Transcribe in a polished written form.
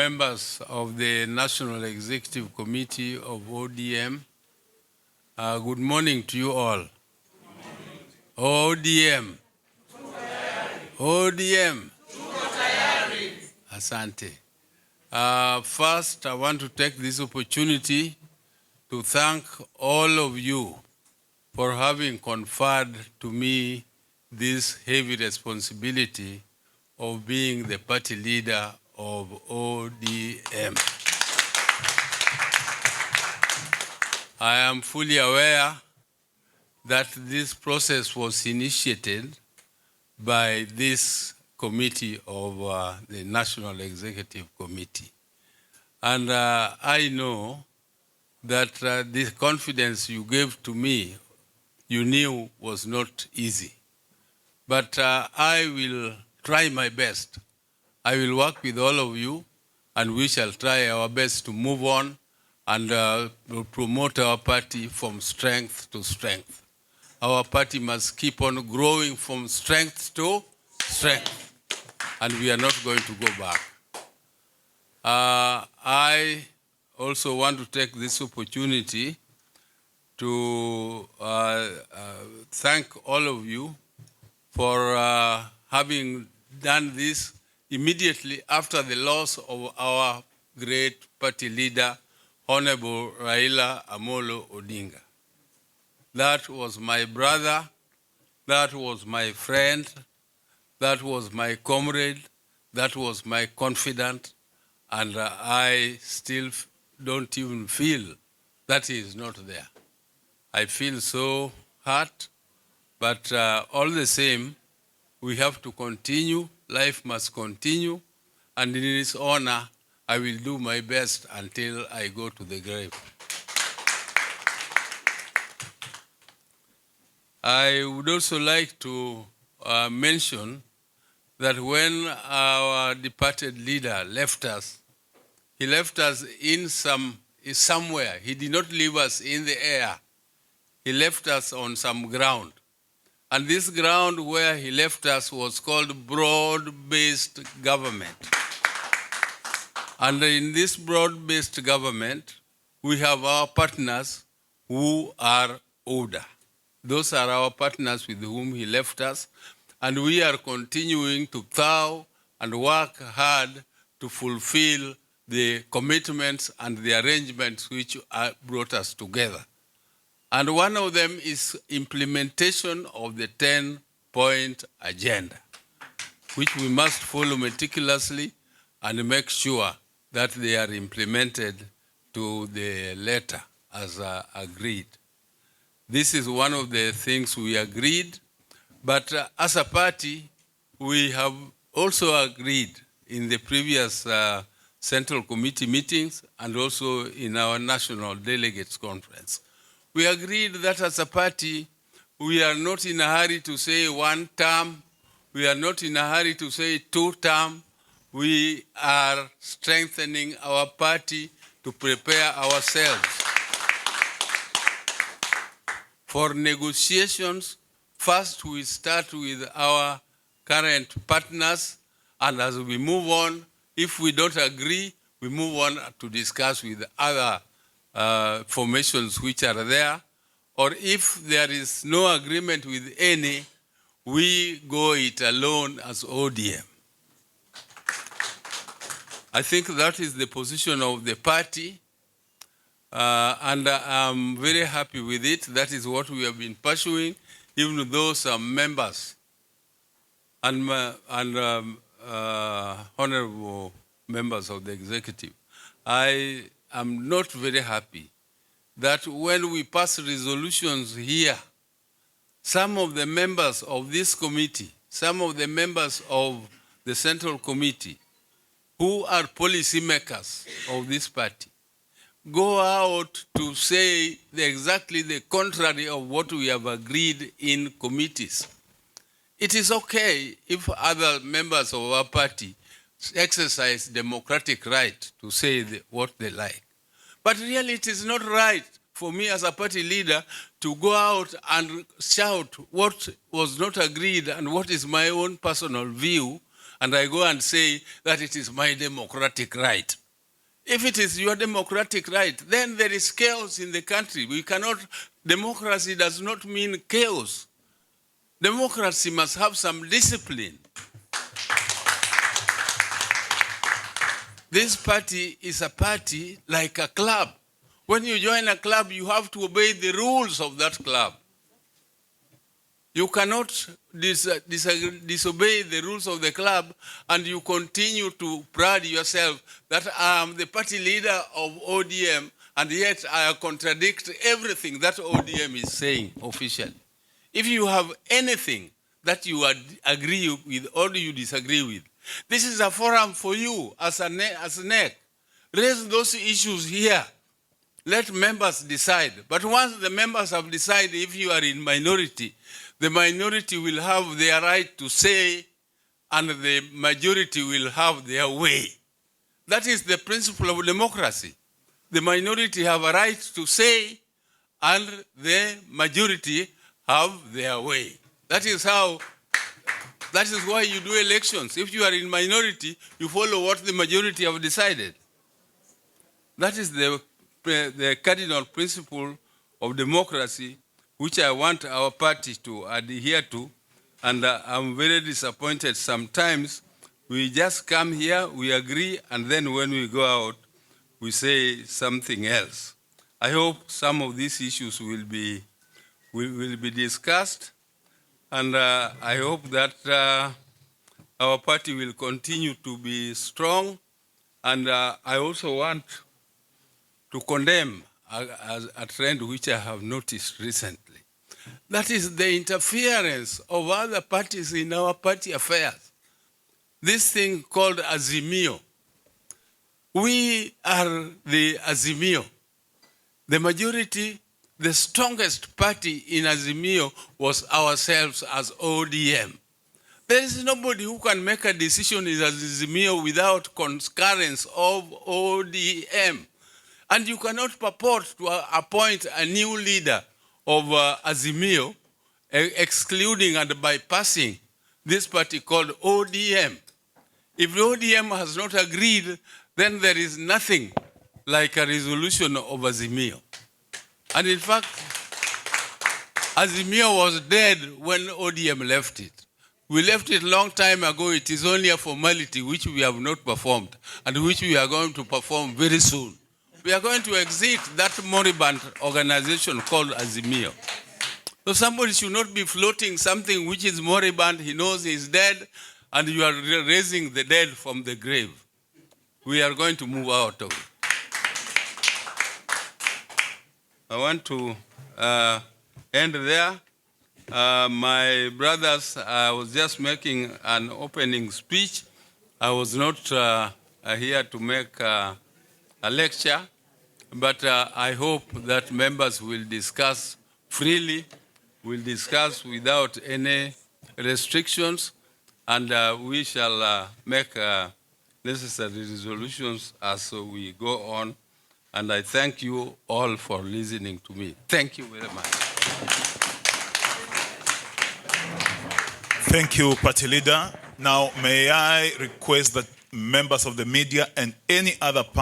members of the National Executive Committee of ODM. Good morning to you all. ODM. ODM. Asante. First, I want to take this opportunity to thank all of you for having conferred to me this heavy responsibility of being the party leader of ODM. I am fully aware that this process was initiated by this committee of the National Executive Committee. And I know that the confidence you gave to me, you knew was not easy. But I will try my best. I will work with all of you, and we shall try our best to move on and promote our party from strength to strength. Our party must keep on growing from strength to strength, and we are not going to go back. I also want to take this opportunity to thank all of you for having done this immediately after the loss of our great party leader, Honorable Raila Amolo Odinga. That was my brother, that was my friend, that was my comrade, that was my confidant, and I still don't even feel that he is not there. I feel so hurt, but all the same, we have to continue. Life must continue, and in his honor, I will do my best until I go to the grave. I would also like to mention that when our departed leader left us, he left us in somewhere. He did not leave us in the air. He left us on some ground. And this ground where he left us was called broad-based government. And in this broad-based government, we have our partners who are older. Those are our partners with whom he left us. And we are continuing to plow and work hard to fulfill the commitments and the arrangements which brought us together. And one of them is implementation of the 10-point agenda, which we must follow meticulously and make sure that they are implemented to the letter as agreed. This is one of the things we agreed, but as a party, we have also agreed in the previous Central Committee meetings and also in our National Delegates Conference. We agreed that as a party, we are not in a hurry to say one term. We are not in a hurry to say 2 terms. We are strengthening our party to prepare ourselves for negotiations. First, we start with our current partners, and as we move on, if we don't agree, we move on to discuss with other formations which are there, or if there is no agreement with any, we go it alone as ODM. I think that is the position of the party, and I'm very happy with it. That is what we have been pursuing, even though some members and honorable members of the executive, I am not very happy that when we pass resolutions here, some of the members of this committee, some of the members of the Central Committee, who are policymakers of this party, go out to say exactly the contrary of what we have agreed in committees. It is okay if other members of our party exercise democratic right to say what they like. But really it is not right for me as a party leader to go out and shout what was not agreed and what is my own personal view and I go and say that it is my democratic right. If it is your democratic right, then there is chaos in the country. Democracy does not mean chaos. Democracy must have some discipline. This party is a party like a club. When you join a club, you have to obey the rules of that club. You cannot disobey the rules of the club and you continue to pride yourself that I am the party leader of ODM and yet I contradict everything that ODM is saying officially. If you have anything that you agree with or you disagree with, this is a forum for you as a NEC. Raise those issues here. Let members decide. But once the members have decided, if you are in minority, the minority will have their right to say and the majority will have their way. That is the principle of democracy. The minority have a right to say and the majority have their way. That is why you do elections. If you are in minority, you follow what the majority have decided. That is the cardinal principle of democracy, which I want our party to adhere to, and I'm very disappointed sometimes. We just come here, we agree, and then when we go out, we say something else. I hope some of these issues will be discussed, and I hope that our party will continue to be strong, and I also want to condemn a trend which I have noticed recently. That is the interference of other parties in our party affairs. This thing called Azimio. We are the Azimio. The majority, the strongest party in Azimio was ourselves as ODM. There is nobody who can make a decision in Azimio without concurrence of ODM. And you cannot purport to appoint a new leader of Azimio, excluding and bypassing this party called ODM. If the ODM has not agreed, then there is nothing like a resolution of Azimio. And in fact, Azimio was dead when ODM left it. We left it a long time ago. It is only a formality which we have not performed and which we are going to perform very soon. We are going to exit that moribund organization called Azimio. So somebody should not be floating something which is moribund, he knows he is dead, and you are raising the dead from the grave. We are going to move out of it. I want to end there. My brothers, I was just making an opening speech. I was not here to make a lecture, but I hope that members will discuss freely, will discuss without any restrictions, and we shall make necessary resolutions as we go on. And I thank you all for listening to me. Thank you very much. Thank you, Party Leader. Now, may I request that members of the media and any other panel